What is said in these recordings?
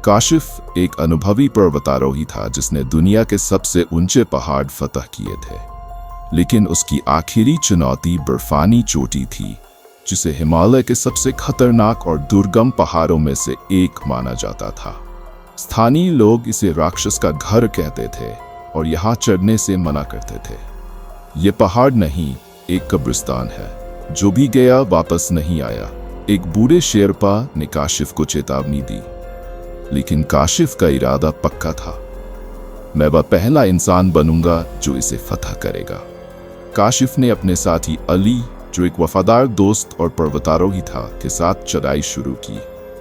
काशिफ एक अनुभवी पर्वतारोही था जिसने दुनिया के सबसे ऊंचे पहाड़ फतह किए थे, लेकिन उसकी आखिरी चुनौती बर्फानी चोटी थी, जिसे हिमालय के सबसे खतरनाक और दुर्गम पहाड़ों में से एक माना जाता था। स्थानीय लोग इसे राक्षस का घर कहते थे और यहाँ चढ़ने से मना करते थे। ये पहाड़ नहीं, एक कब्रिस्तान है। जो भी गया वापस नहीं आया। एक बूढ़े शेरपा ने काशिफ को चेतावनी दी, लेकिन काशिफ का इरादा पक्का था। मैं वह पहला इंसान बनूंगा जो इसे फतह करेगा। काशिफ ने अपने साथी अली, जो एक वफादार दोस्त और पर्वतारोही था, के साथ चढ़ाई शुरू की।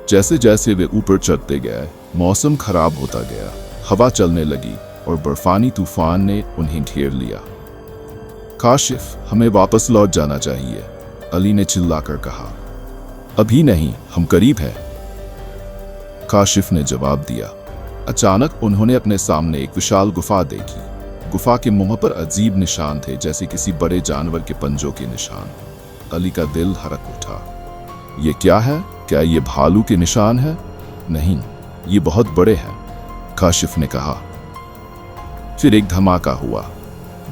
जैसे जैसे वे ऊपर चढ़ते गए, मौसम खराब होता गया। हवा चलने लगी और बर्फानी तूफान ने उन्हें घेर लिया। काशिफ, हमें वापस लौट जाना चाहिए, अली ने चिल्लाकर कहा। अभी नहीं, हम करीब हैं, काशिफ ने जवाब दिया। अचानक उन्होंने अपने सामने एक विशाल गुफा देखी। गुफा के मुंह पर अजीब निशान थे, जैसे किसी बड़े जानवर के पंजों के निशान। अली का दिल हड़क उठा। ये क्या है? क्या ये भालू के निशान है? नहीं, ये बहुत बड़े हैं, काशिफ ने कहा। फिर एक धमाका हुआ।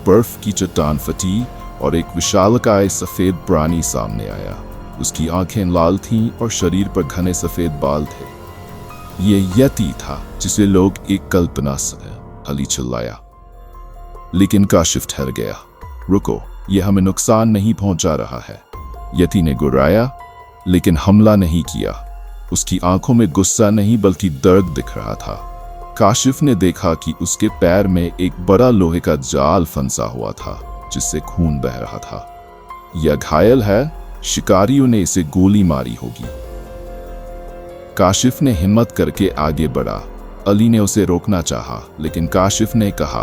बर्फ की चट्टान फटी और एक विशालकाय सफेद प्राणी सामने आया। उसकी आंखें लाल थीं और शरीर पर घने सफेद बाल थे। ये यति था जिसे लोग एक कल्पना से, अली चिल्लाया। लेकिन काशिफ ठहर गया। रुको, यह हमें नुकसान नहीं पहुंचा रहा है, यति ने गुर्राया, लेकिन हमला नहीं किया। उसकी आंखों में गुस्सा नहीं बल्कि दर्द दिख रहा था। काशिफ ने देखा कि उसके पैर में एक बड़ा लोहे का जाल फंसा हुआ था, जिससे खून बह रहा था। यह घायल है, शिकारियों ने इसे गोली मारी होगी। काशिफ ने हिम्मत करके आगे बढ़ा। अली ने उसे रोकना चाहा, लेकिन काशिफ ने कहा,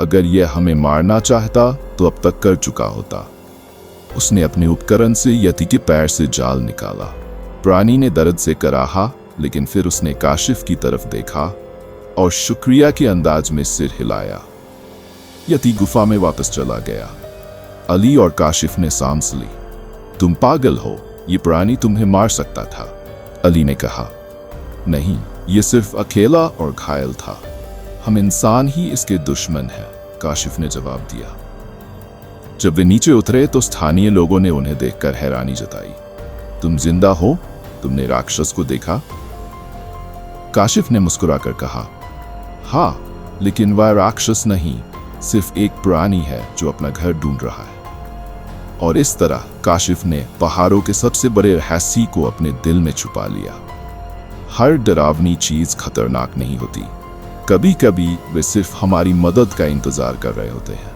अगर यह हमें मारना चाहता तो अब तक कर चुका होता। उसने अपने उपकरण से यति के पैर से जाल निकाला। प्राणी ने दर्द से कराहा, लेकिन फिर उसने काशिफ की तरफ देखा और शुक्रिया के अंदाज में सिर हिलाया। यति गुफा में वापस चला गया। अली और काशिफ ने सांस ली। तुम पागल हो, ये प्राणी तुम्हें मार सकता था, अली ने कहा। नहीं, ये सिर्फ अकेला और घायल था। हम इंसान ही इसके दुश्मन हैं, काशिफ ने जवाब दिया। जब वे नीचे उतरे तो स्थानीय लोगों ने उन्हें देखकर हैरानी जताई। तुम जिंदा हो? तुमने राक्षस को देखा? काशिफ ने मुस्कुराकर कहा, हाँ, लेकिन वह राक्षस नहीं, सिर्फ एक प्राणी है जो अपना घर ढूंढ रहा है। और इस तरह काशिफ ने पहाड़ों के सबसे बड़े रहस्य को अपने दिल में छुपा लिया। हर डरावनी चीज खतरनाक नहीं होती, कभी कभी वे सिर्फ हमारी मदद का इंतजार कर रहे होते हैं।